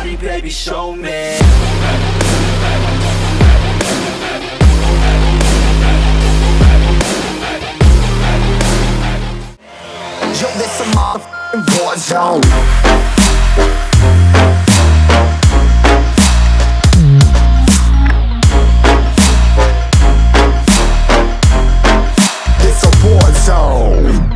body, baby, show me. Yo, this a motherfucking war zone. It's a war zone.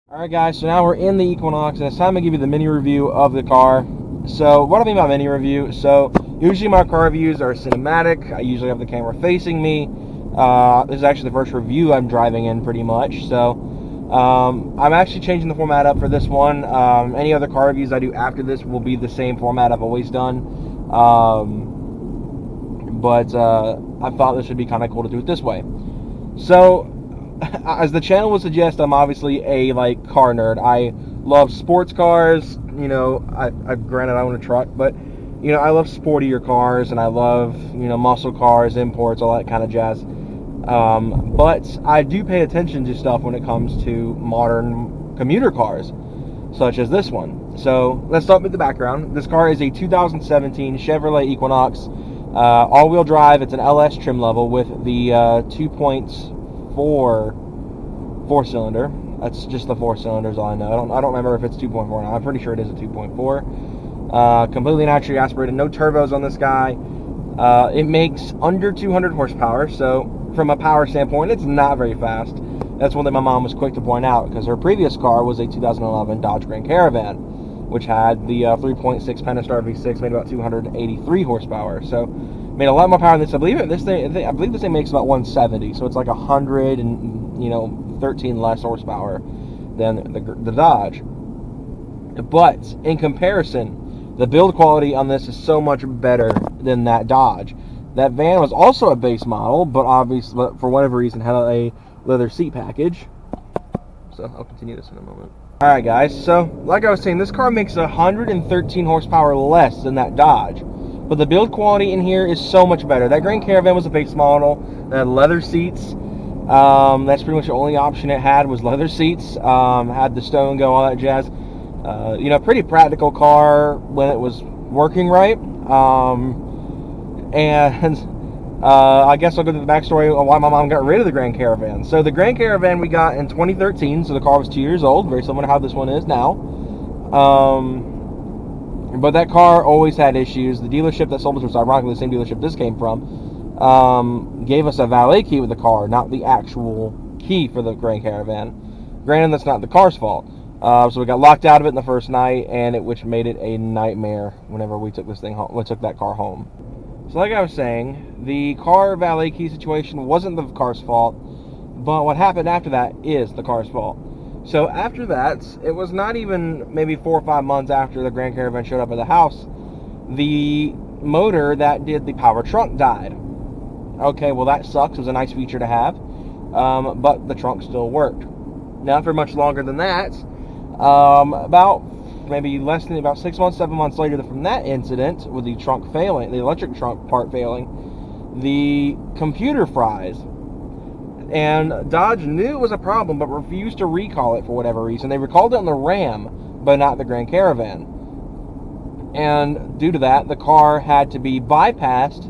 Alright guys, so now we're in the Equinox, and it's time to give you the mini review of the car. So, what do I mean by mini review? So, usually my car reviews are cinematic. I usually have the camera facing me. This is actually the first review I'm driving in, pretty much. So, I'm actually changing the format up for this one. Any other car reviews I do after this will be the same format I've always done. But I thought this would be kind of cool to do it this way. So, as the channel would suggest, I'm obviously a car nerd. I love sports cars. You know, I granted I own a truck, but you know, I love sportier cars, and I love, you know, muscle cars, imports, all that kind of jazz. But I do pay attention to stuff when it comes to modern commuter cars, such as this one. So let's start with the background. This car is a 2017 Chevrolet Equinox, all-wheel drive. It's an LS trim level with the 2.4 four-cylinder. That's just the 4 cylinders, all I know. I don't remember if it's 2.4 now. I'm pretty sure it is a 2.4. Completely naturally aspirated, no turbos on this guy. It makes under 200 horsepower, so from a power standpoint, it's not very fast. That's one thing my mom was quick to point out, because her previous car was a 2011 Dodge Grand Caravan, which had the 3.6 Pentastar V6, made about 283 horsepower. So made a lot more power than this. I believe this thing makes about 170, so it's like 100 and 13 less horsepower than the Dodge. But in comparison, the build quality on this is so much better than that Dodge. That van was also a base model, but obviously, for whatever reason, had a leather seat package. So I'll continue this in a moment. Alright guys, so like I was saying, this car makes 113 horsepower less than that Dodge. But the build quality in here is so much better. That Grand Caravan was a base model. It had leather seats. That's pretty much the only option it had, was leather seats. Had the stone go, all that jazz. You know, pretty practical car when it was working right. I guess I'll go to the backstory on why my mom got rid of the Grand Caravan. So the Grand Caravan we got in 2013, so the car was 2 years old, very similar to how this one is now. But that car always had issues. The dealership that sold us was ironically the same dealership this came from. Gave us a valet key with the car, not the actual key for the Grand Caravan. Granted, that's not the car's fault. So we got locked out of it in the first night, which made it a nightmare whenever we took this thing home. We took that car home. So like I was saying, the car valet key situation wasn't the car's fault, but what happened after that is the car's fault. So after that, it was not even maybe 4 or 5 months after the Grand Caravan showed up at the house, the motor that did the power trunk died. Okay, well that sucks. It was a nice feature to have, but the trunk still worked. Now for much longer than that, about 6 months, 7 months later from that incident, with the trunk failing, the electric trunk part failing, the computer fries. And Dodge knew it was a problem, but refused to recall it for whatever reason. They recalled it on the Ram, but not the Grand Caravan. And due to that, the car had to be bypassed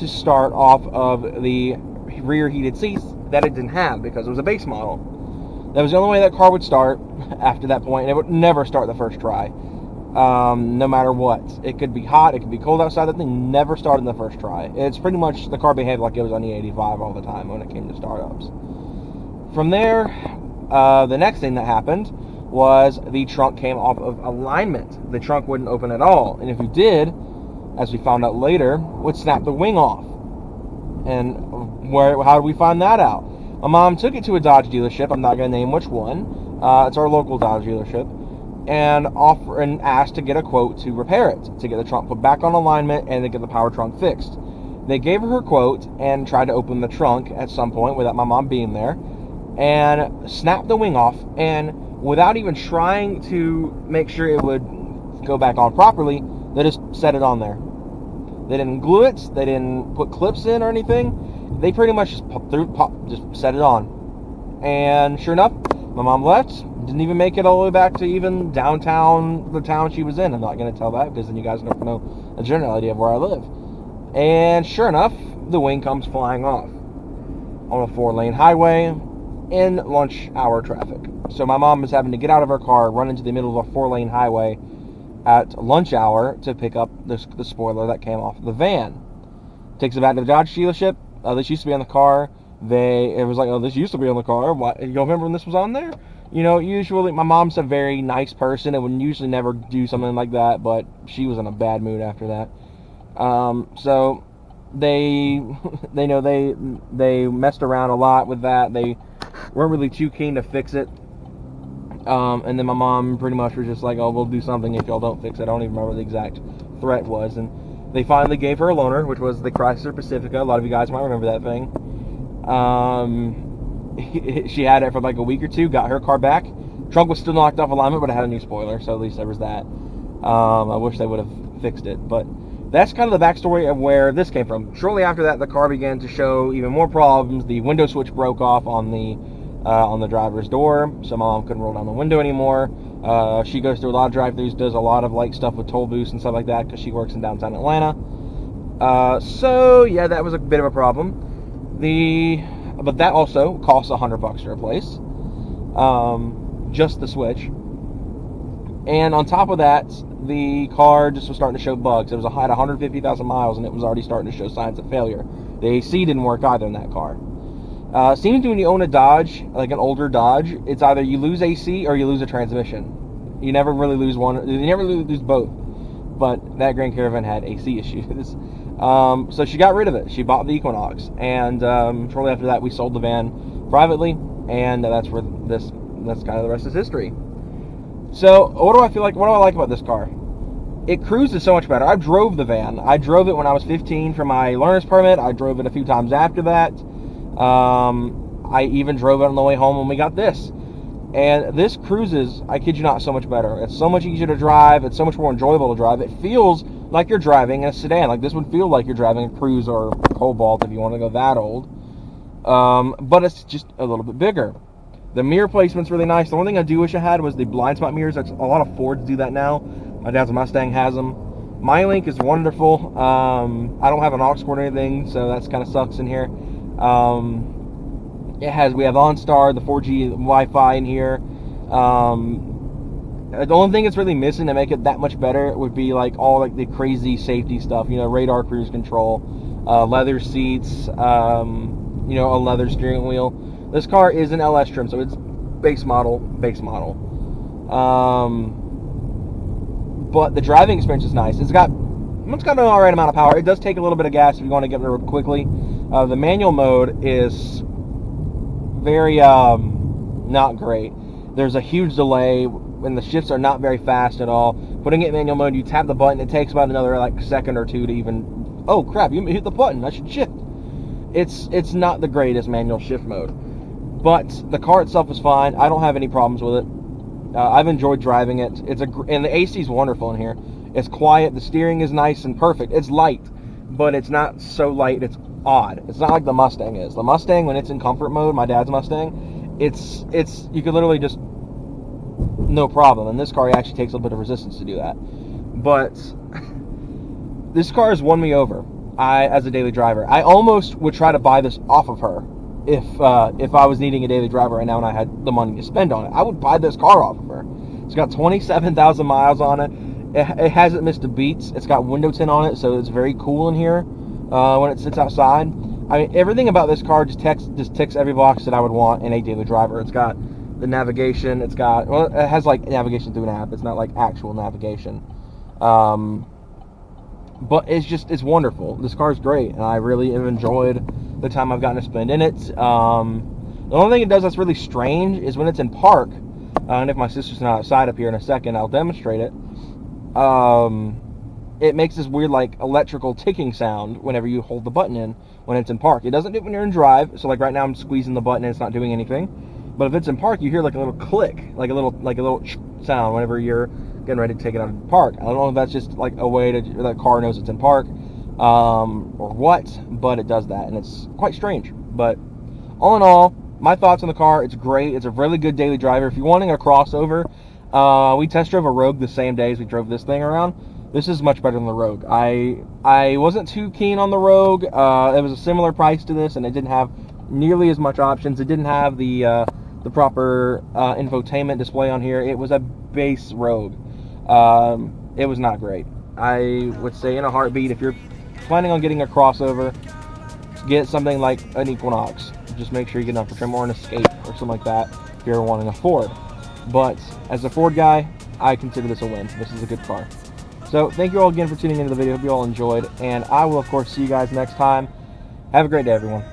to start off of the rear heated seats that it didn't have, because it was a base model. That was the only way that car would start after that point, and it would never start the first try. No matter what. It could be hot, it could be cold outside, that thing never started in the first try. It's pretty much, the car behaved like it was on the 85 all the time when it came to startups. From there, the next thing that happened was the trunk came off of alignment. The trunk wouldn't open at all, and if you did, as we found out later, would snap the wing off. And how did we find that out? My mom took it to a Dodge dealership. I'm not going to name which one. It's our local Dodge dealership. And asked to get a quote to repair it, to get the trunk put back on alignment and to get the power trunk fixed. They gave her quote and tried to open the trunk at some point without my mom being there, and snapped the wing off, and without even trying to make sure it would go back on properly, they just set it on there. They didn't glue it. They didn't put clips in or anything. They pretty much just just set it on. And sure enough, my mom left. Didn't even make it all the way back to even downtown, the town she was in. I'm not going to tell that because then you guys don't know a general idea of where I live. And sure enough, the wing comes flying off on a 4-lane highway in lunch hour traffic. So my mom is having to get out of her car, run into the middle of a 4-lane highway at lunch hour to pick up the spoiler that came off the van. Takes it back to the Dodge dealership. This used to be on the car. It was like, oh, this used to be on the car. What, you remember when this was on there? You know, usually my mom's a very nice person and would usually never do something like that, but she was in a bad mood after that. So they messed around a lot with that. They weren't really too keen to fix it. And then my mom pretty much was just like, oh, we'll do something if y'all don't fix it. I don't even remember what the exact threat was. And they finally gave her a loaner, which was the Chrysler Pacifica. A lot of you guys might remember that thing. She had it for like a week or two, got her car back. Trunk was still knocked off alignment, but it had a new spoiler, so at least there was that. I wish they would have fixed it, but that's kind of the backstory of where this came from. Shortly after that, the car began to show even more problems. The window switch broke off on the driver's door, so my mom couldn't roll down the window anymore. She goes through a lot of drive-thrus, does a lot of like stuff with toll booths and stuff like that because she works in downtown Atlanta. So yeah, that was a bit of a problem. But that also costs $100 to replace, just the switch. And on top of that, the car just was starting to show bugs. It was had 150,000 miles, and it was already starting to show signs of failure. The AC didn't work either in that car. Seems to when you own a Dodge, like an older Dodge, it's either you lose AC or you lose a transmission. You never really lose one. You never lose both. But that Grand Caravan had AC issues. So she got rid of it. She bought the Equinox, and shortly after that, we sold the van privately, and that's where that's kind of the rest is history. So, what do I like about this car? It cruises so much better. I drove the van. I drove it when I was 15 for my learner's permit. I drove it a few times after that. I even drove it on the way home when we got this. And this cruises, I kid you not, so much better. It's so much easier to drive. It's so much more enjoyable to drive. It feels like you're driving in a sedan. Like this would feel like you're driving a Cruze or a Cobalt if you want to go that old. But it's just a little bit bigger. The mirror placement's really nice. The only thing I do wish I had was the blind spot mirrors. A lot of Fords do that now. My dad's Mustang has them. MyLink is wonderful. I don't have an aux cord or anything, so that's kind of sucks in here. We have OnStar, the 4G Wi-Fi in here. The only thing it's really missing to make it that much better would be like all like the crazy safety stuff, you know, radar cruise control, leather seats, a leather steering wheel. This car is an LS trim, so it's base model. But the driving experience is nice. It's got an alright amount of power. It does take a little bit of gas if you want to get there quickly. The manual mode is very not great. There's a huge delay, and the shifts are not very fast at all. Putting it in manual mode, you tap the button, it takes about another like second or two to even, oh crap, you hit the button, I should shift. It's not the greatest manual shift mode, but the car itself is fine. I don't have any problems with it. I've enjoyed driving it. And the AC is wonderful in here. It's quiet. The steering is nice and perfect. It's light, but it's not so light. It's odd. It's not like the Mustang is. The Mustang, when it's in comfort mode, my dad's Mustang, it's you could literally just no problem. And this car actually takes a little bit of resistance to do that. But this car has won me over. As a daily driver, I almost would try to buy this off of her if I was needing a daily driver right now and I had the money to spend on it. I would buy this car off of her. It's got 27,000 miles on it. It hasn't missed a beat. It's got window tint on it, so it's very cool in here when it sits outside. I mean, everything about this car just ticks every box that I would want in a daily driver. It's got the navigation. It has like navigation through an app. It's not like actual navigation. But it's wonderful. This car is great, and I really have enjoyed the time I've gotten to spend in it. The only thing it does that's really strange is when it's in park, and if my sister's not outside up here in a second, I'll demonstrate it. It makes this weird like electrical ticking sound whenever you hold the button in when it's in park. It doesn't do it when you're in drive, so like right now I'm squeezing the button and it's not doing anything. But if it's in park, you hear like a little click, like a little sound whenever you're getting ready to take it out of the park. I don't know if that's just like a way that car knows it's in park, or what, but it does that, and it's quite strange. But all in all, my thoughts on the car: it's great. It's a really good daily driver. If you're wanting a crossover, we test drove a Rogue the same day as we drove this thing around. This is much better than the Rogue. I wasn't too keen on the Rogue. It was a similar price to this, and it didn't have nearly as much options. It didn't have the proper infotainment display on here. It was a base Rogue. It was not great. I would say in a heartbeat, if you're planning on getting a crossover, get something like an Equinox. Just make sure you get enough for trim, or an Escape or something like that if you're wanting a Ford. But as a Ford guy, I consider this a win. This is a good car. So thank you all again for tuning into the video. Hope you all enjoyed, and I will of course see you guys next time. Have a great day, everyone.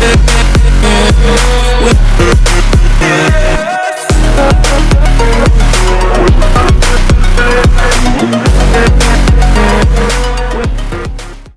Yeah.